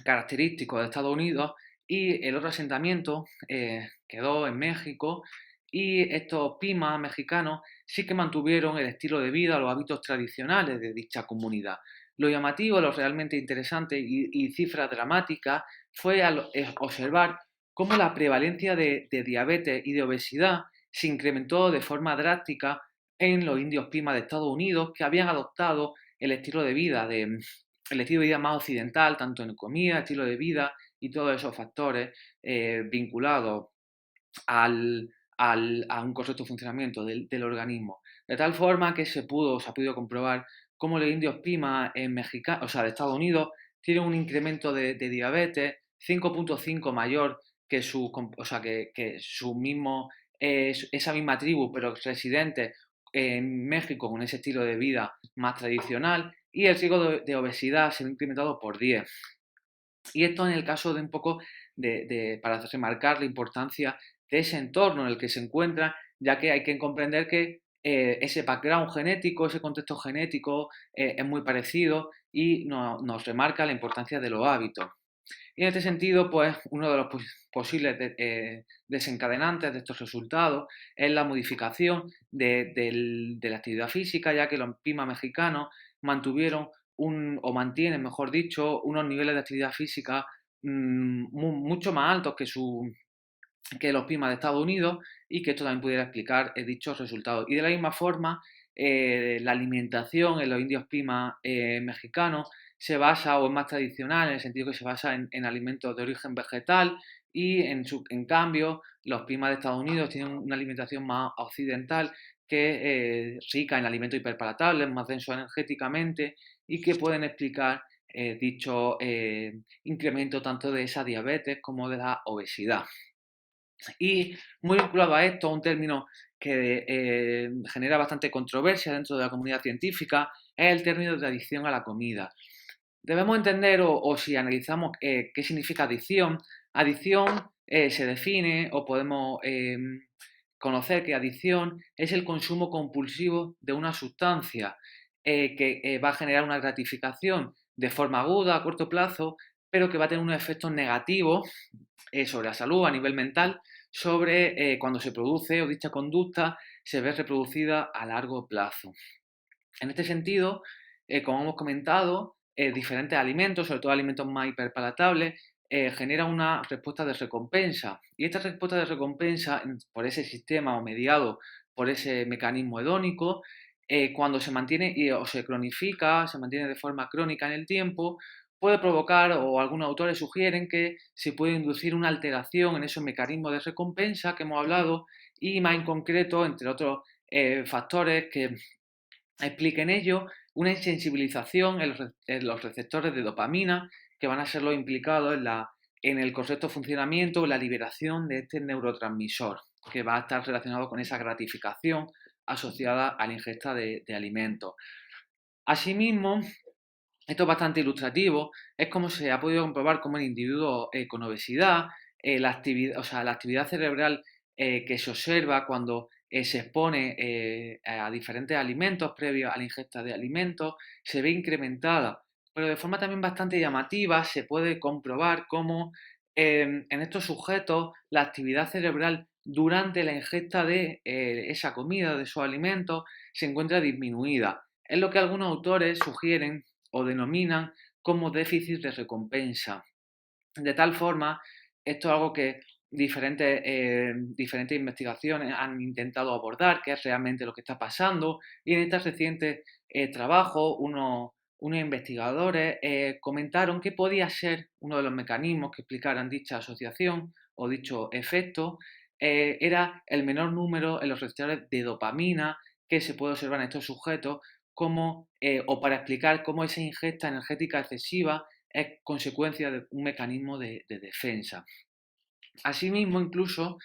característicos de Estados Unidos, y el otro asentamiento quedó en México, y estos pimas mexicanos sí que mantuvieron el estilo de vida, los hábitos tradicionales de dicha comunidad. Lo llamativo, lo realmente interesante y cifras dramáticas fue observar cómo la prevalencia de diabetes y de obesidad se incrementó de forma drástica en los indios pimas de Estados Unidos, que habían adoptado el estilo de vida el estilo de vida más occidental, tanto en comida, estilo de vida y todos esos factores vinculados al, a un correcto funcionamiento del organismo. De tal forma que se ha podido comprobar cómo los indios Pima en México, o sea, de Estados Unidos, tienen un incremento de diabetes 5,5 mayor que o sea, que su mismo, esa misma tribu, pero residentes en México con ese estilo de vida más tradicional, y el riesgo de obesidad se ha incrementado por 10. Y esto en el caso de un poco para remarcar la importancia de ese entorno en el que se encuentra, ya que hay que comprender que ese background genético, ese contexto genético es muy parecido y nos remarca la importancia de los hábitos. Y en este sentido, pues uno de los posibles desencadenantes de estos resultados es la modificación de la actividad física, ya que los PIMA mexicanos mantuvieron o mantienen, mejor dicho, unos niveles de actividad física mucho más altos que los PIMA de Estados Unidos, y que esto también pudiera explicar dichos resultados. Y de la misma forma, la alimentación en los indios PIMA mexicanos se basa, o es más tradicional, en el sentido que se basa en alimentos de origen vegetal, y en cambio los PIMA de Estados Unidos tienen una alimentación más occidental, que es rica en alimentos hiperpalatables, más densos energéticamente, y que pueden explicar dicho incremento tanto de esa diabetes como de la obesidad. Y muy vinculado a esto, un término que genera bastante controversia dentro de la comunidad científica, es el término de adicción a la comida. Debemos entender, o si analizamos qué significa adicción se define, o podemos conocer que adicción es el consumo compulsivo de una sustancia que va a generar una gratificación de forma aguda, a corto plazo, pero que va a tener unos efectos negativos sobre la salud a nivel mental, sobre cuando se produce, o dicha conducta se ve reproducida a largo plazo. En este sentido, como hemos comentado, diferentes alimentos, sobre todo alimentos más hiperpalatables, generan una respuesta de recompensa. Y esta respuesta de recompensa, por ese sistema o mediado por ese mecanismo hedónico, cuando se mantiene o se cronifica, se mantiene de forma crónica en el tiempo, puede provocar, o algunos autores sugieren que se puede inducir una alteración en esos mecanismos de recompensa que hemos hablado, y más en concreto, entre otros factores que expliquen ello, una insensibilización en los receptores de dopamina, que van a ser los implicados en el correcto funcionamiento, la liberación de este neurotransmisor, que va a estar relacionado con esa gratificación asociada a la ingesta de alimentos. Asimismo, esto es bastante ilustrativo, es como se ha podido comprobar cómo en individuos con obesidad, la actividad cerebral que se observa cuando se expone a diferentes alimentos previos a la ingesta de alimentos, se ve incrementada, pero de forma también bastante llamativa se puede comprobar cómo en estos sujetos la actividad cerebral durante la ingesta de esa comida, de esos alimentos, se encuentra disminuida. Es lo que algunos autores sugieren o denominan como déficit de recompensa. De tal forma, esto es algo que diferentes investigaciones han intentado abordar, qué es realmente lo que está pasando, y en este reciente trabajo, unos investigadores comentaron que podía ser uno de los mecanismos que explicaran dicha asociación o dicho efecto, era el menor número en los receptores de dopamina que se puede observar en estos sujetos, o para explicar cómo esa ingesta energética excesiva es consecuencia de un mecanismo de defensa. Asimismo, incluso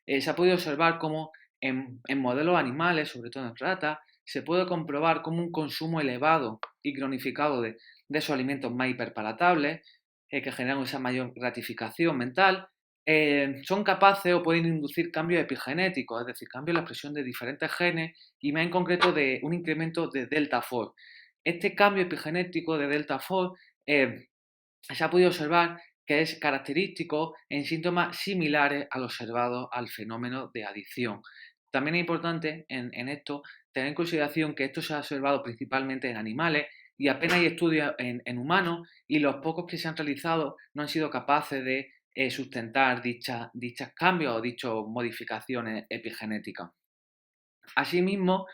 se ha podido observar cómo en modelos animales, sobre todo en ratas, se puede comprobar cómo un consumo elevado y cronificado de esos alimentos más hiperpalatables, que generan esa mayor gratificación mental, son capaces o pueden inducir cambios epigenéticos, es decir, cambios en la expresión de diferentes genes y más en concreto de un incremento de delta 4. Este cambio epigenético de delta 4 se ha podido observar que es característico en síntomas similares al observado al fenómeno de adicción. También es importante en esto tener en consideración que esto se ha observado principalmente en animales y apenas hay estudios en humanos, y los pocos que se han realizado no han sido capaces de sustentar dichos cambios o dichas modificaciones epigenéticas. Asimismo,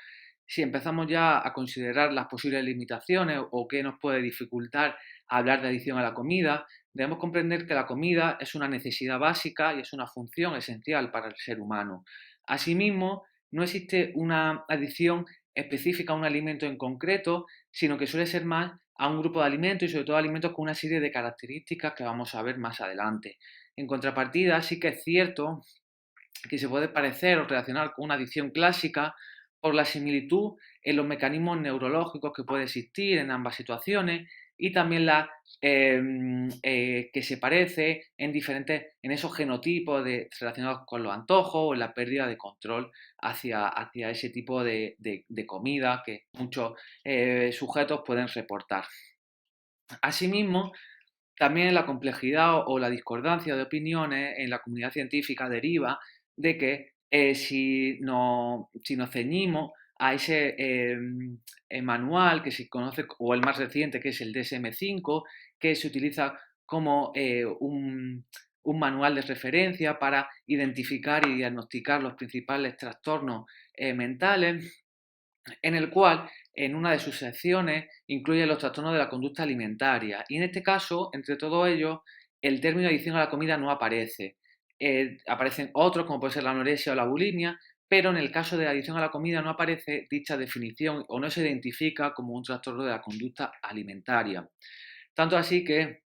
si empezamos ya a considerar las posibles limitaciones o qué nos puede dificultar hablar de adicción a la comida, debemos comprender que la comida es una necesidad básica y es una función esencial para el ser humano. Asimismo, no existe una adicción específica a un alimento en concreto, sino que suele ser más a un grupo de alimentos y sobre todo alimentos con una serie de características que vamos a ver más adelante. En contrapartida, sí que es cierto que se puede parecer o relacionar con una adicción clásica por la similitud en los mecanismos neurológicos que puede existir en ambas situaciones, y también que se parece en esos genotipos relacionados con los antojos o en la pérdida de control hacia ese tipo de comida que muchos sujetos pueden reportar. Asimismo, también la complejidad o la discordancia de opiniones en la comunidad científica deriva de que si nos ceñimos a ese manual que se conoce, o el más reciente, que es el DSM-5, que se utiliza como un manual de referencia para identificar y diagnosticar los principales trastornos mentales, en el cual en una de sus secciones incluye los trastornos de la conducta alimentaria. Y en este caso, entre todos ellos, el término adicción a la comida no aparece. Aparecen otros, como puede ser la anorexia o la bulimia, pero en el caso de la adicción a la comida no aparece dicha definición o no se identifica como un trastorno de la conducta alimentaria. Tanto así que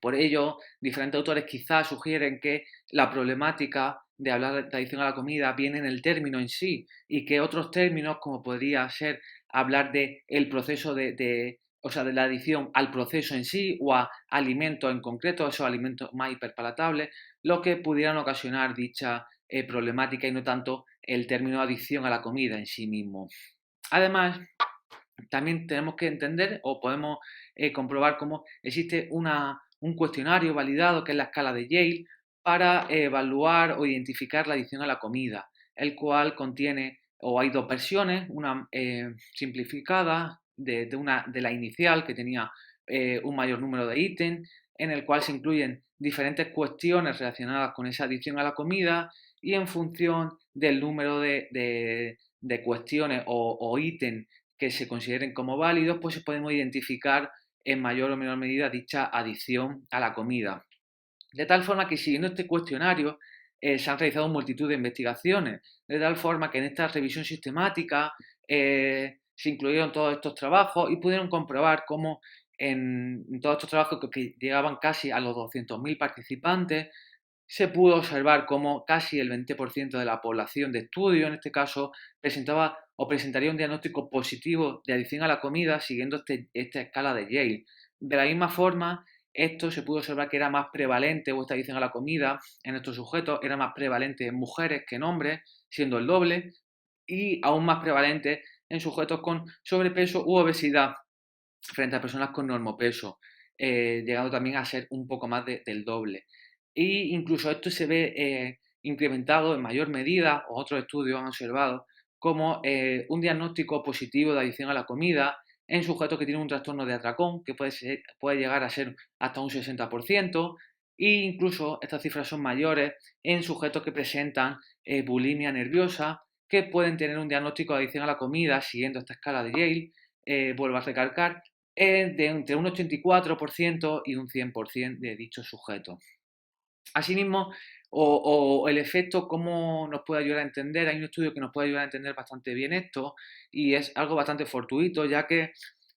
por ello, diferentes autores quizás sugieren que la problemática de hablar de adicción a la comida viene en el término en sí, y que otros términos, como podría ser hablar de el proceso o sea, de la adicción al proceso en sí o a alimentos en concreto, esos alimentos más hiperpalatables, lo que pudieran ocasionar dicha problemática y no tanto el término adicción a la comida en sí mismo. Además, también tenemos que entender o podemos comprobar cómo existe un cuestionario validado, que es la escala de Yale, para evaluar o identificar la adicción a la comida, el cual contiene, o hay dos versiones, una simplificada de la inicial, que tenía un mayor número de ítems, en el cual se incluyen diferentes cuestiones relacionadas con esa adicción a la comida, y en función del número de cuestiones o ítems que se consideren como válidos, pues podemos identificar en mayor o menor medida dicha adicción a la comida. De tal forma que, siguiendo este cuestionario, se han realizado multitud de investigaciones, de tal forma que en esta revisión sistemática se incluyeron todos estos trabajos y pudieron comprobar cómo en todos estos trabajos, que llegaban casi a los 200.000 participantes, se pudo observar cómo casi el 20% de la población de estudio, en este caso, presentaba o presentaría un diagnóstico positivo de adicción a la comida siguiendo esta escala de Yale. De la misma forma, esto se pudo observar que era más prevalente, o esta adicción a la comida en estos sujetos era más prevalente en mujeres que en hombres, siendo el doble, y aún más prevalente en sujetos con sobrepeso u obesidad frente a personas con normopeso, llegando también a ser un poco más del doble. Y incluso esto se ve incrementado en mayor medida, o otros estudios han observado, como un diagnóstico positivo de adicción a la comida en sujetos que tienen un trastorno de atracón, que puede llegar a ser hasta un 60%, e incluso estas cifras son mayores en sujetos que presentan bulimia nerviosa, que pueden tener un diagnóstico de adicción a la comida siguiendo esta escala de Yale, vuelvo a recalcar, de entre un 84% y un 100% de dichos sujetos. Asimismo, o el efecto, cómo nos puede ayudar a entender, hay un estudio que nos puede ayudar a entender bastante bien esto y es algo bastante fortuito, ya que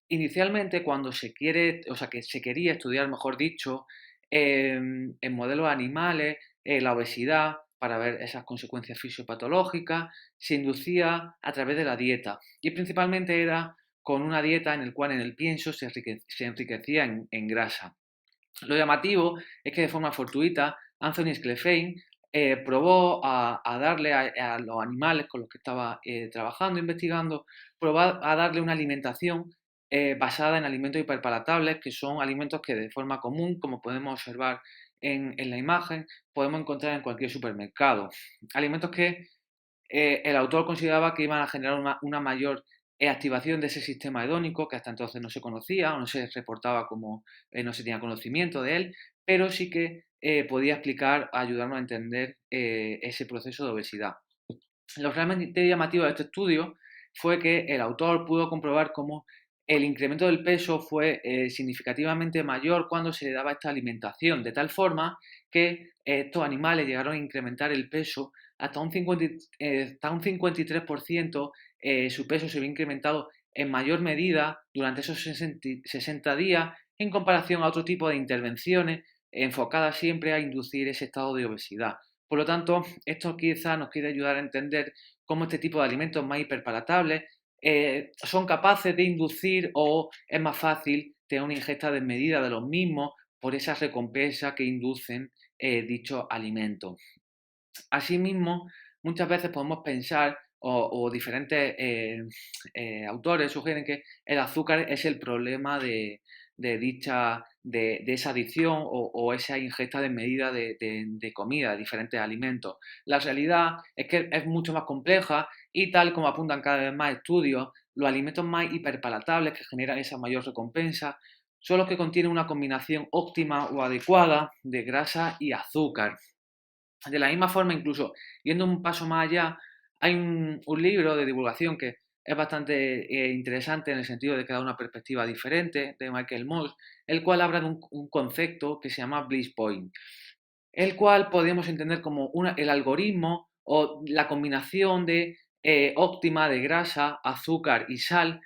inicialmente cuando se quiere, o sea, que se quería estudiar, mejor dicho, en modelos animales, la obesidad, para ver esas consecuencias fisiopatológicas, se inducía a través de la dieta y principalmente era con una dieta en la cual en el pienso se enriquecía en grasa. Lo llamativo es que de forma fortuita Anthony Sclafani probó a darle a los animales con los que estaba trabajando, investigando, probó a darle una alimentación basada en alimentos hiperpalatables, que son alimentos que de forma común, como podemos observar en la imagen, podemos encontrar en cualquier supermercado. Alimentos que el autor consideraba que iban a generar una mayor activación de ese sistema hedónico que hasta entonces no se conocía o no se reportaba como no se tenía conocimiento de él, pero sí que podía explicar, ayudarnos a entender ese proceso de obesidad. Lo realmente llamativo de este estudio fue que el autor pudo comprobar cómo el incremento del peso fue significativamente mayor cuando se le daba esta alimentación, de tal forma que estos animales llegaron a incrementar el peso hasta hasta un 53%, su peso se había incrementado en mayor medida durante esos 60 días en comparación a otro tipo de intervenciones enfocadas siempre a inducir ese estado de obesidad. Por lo tanto, esto quizá nos quiere ayudar a entender cómo este tipo de alimentos más hiperpalatables son capaces de inducir o es más fácil tener una ingesta desmedida de los mismos por esa recompensa que inducen dichos alimentos. Asimismo, muchas veces podemos pensar, o diferentes autores sugieren que el azúcar es el problema de esa adicción o esa ingesta desmedida de comida, de diferentes alimentos. La realidad es que es mucho más compleja y tal como apuntan cada vez más estudios, los alimentos más hiperpalatables que generan esa mayor recompensa son los que contienen una combinación óptima o adecuada de grasa y azúcar. De la misma forma, incluso yendo un paso más allá, hay un libro de divulgación que es bastante interesante en el sentido de que da una perspectiva diferente de Michael Moss, el cual habla de un concepto que se llama bliss point, el cual podemos entender como el algoritmo o la combinación óptima de grasa, azúcar y sal,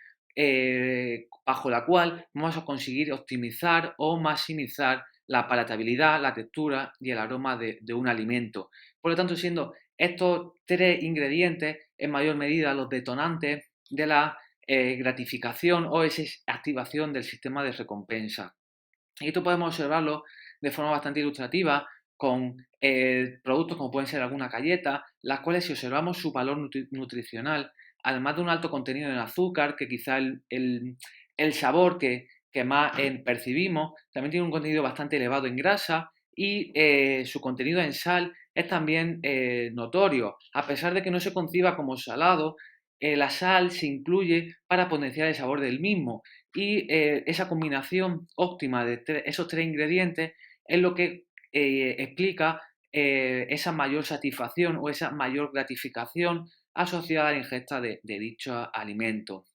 bajo la cual vamos a conseguir optimizar o maximizar la palatabilidad, la textura y el aroma de un alimento. Por lo tanto, siendo estos tres ingredientes en mayor medida los detonantes de la gratificación o esa activación del sistema de recompensa. Y esto podemos observarlo de forma bastante ilustrativa con productos como pueden ser alguna galleta, las cuales si observamos su valor nutricional, además de un alto contenido en azúcar, que quizá el sabor que más percibimos, también tiene un contenido bastante elevado en grasa y su contenido en sal es también notorio. A pesar de que no se conciba como salado, la sal se incluye para potenciar el sabor del mismo y esa combinación óptima de esos tres ingredientes es lo que explica esa mayor satisfacción o esa mayor gratificación asociada a la ingesta de dicho alimento.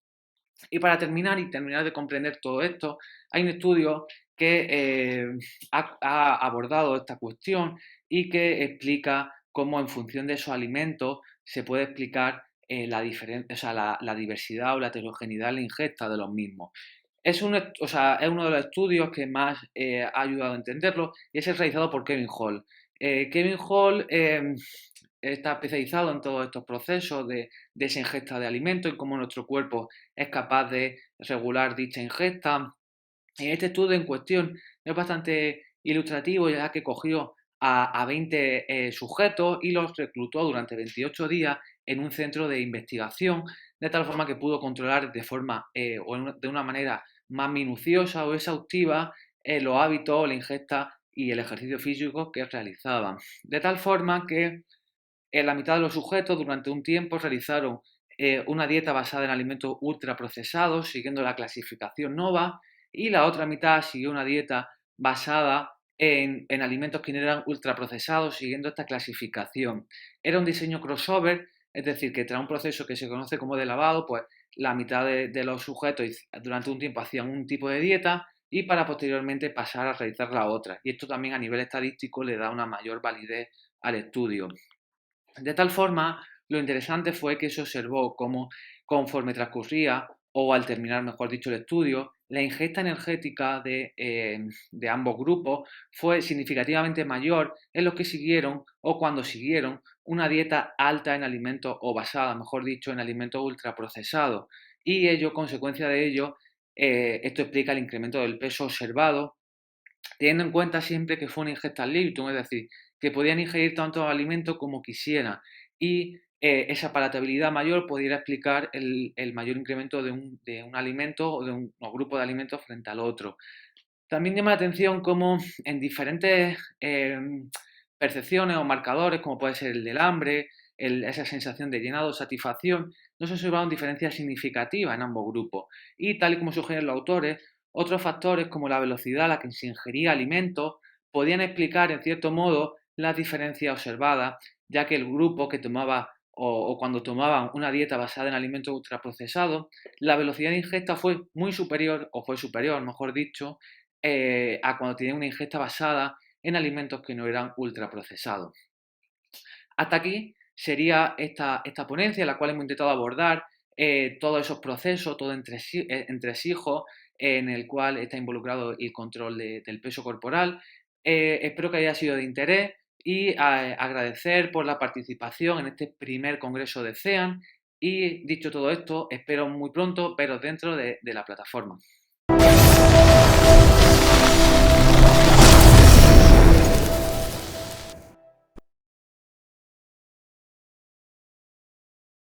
Y para terminar y terminar de comprender todo esto, hay un estudio que ha abordado esta cuestión y que explica cómo en función de esos alimentos se puede explicar o sea, la diversidad o la heterogeneidad en la ingesta de los mismos. O sea, es uno de los estudios que más ha ayudado a entenderlo y es el realizado por Kevin Hall. Kevin Hall está especializado en todos estos procesos de esa ingesta de alimentos y cómo nuestro cuerpo es capaz de regular dicha ingesta En este estudio en cuestión es bastante ilustrativo, ya que cogió a 20 sujetos y los reclutó durante 28 días en un centro de investigación, de tal forma que pudo controlar de forma de una manera más minuciosa o exhaustiva los hábitos, la ingesta y el ejercicio físico que realizaban. De tal forma que la mitad de los sujetos durante un tiempo realizaron una dieta basada en alimentos ultraprocesados, siguiendo la clasificación NOVA, y la otra mitad siguió una dieta basada en alimentos que no eran ultraprocesados, siguiendo esta clasificación. Era un diseño crossover, es decir, que tras un proceso que se conoce como de lavado, pues la mitad de los sujetos durante un tiempo hacían un tipo de dieta y para posteriormente pasar a realizar la otra. Y esto también a nivel estadístico le da una mayor validez al estudio. De tal forma, lo interesante fue que se observó cómo conforme transcurría, o al terminar, mejor dicho, el estudio, la ingesta energética de ambos grupos fue significativamente mayor en los que siguieron o cuando siguieron una dieta alta en alimentos o basada, mejor dicho, en alimentos ultraprocesados. Y ello, consecuencia de ello, esto explica el incremento del peso observado teniendo en cuenta siempre que fue una ingesta al libitum, es decir, que podían ingerir tantos alimentos como quisieran y esa palatabilidad mayor pudiera explicar el mayor incremento de un alimento o de un grupo de alimentos frente al otro. También llama la atención cómo en diferentes percepciones o marcadores, como puede ser el del hambre, esa sensación de llenado o satisfacción, no se observaron diferencias significativas en ambos grupos. Y tal y como sugieren los autores, otros factores como la velocidad a la que se ingería alimentos podían explicar en cierto modo las diferencias observadas, ya que el grupo que tomaba o cuando tomaban una dieta basada en alimentos ultraprocesados, la velocidad de ingesta fue muy superior, o fue superior, mejor dicho, a cuando tenían una ingesta basada en alimentos que no eran ultraprocesados. Hasta aquí sería esta ponencia en la cual hemos intentado abordar todos esos procesos, todo entresijos en el cual está involucrado el control del peso corporal. Espero que haya sido de interés y agradecer por la participación en este primer congreso de CEAN y dicho todo esto, espero muy pronto veros dentro de la plataforma.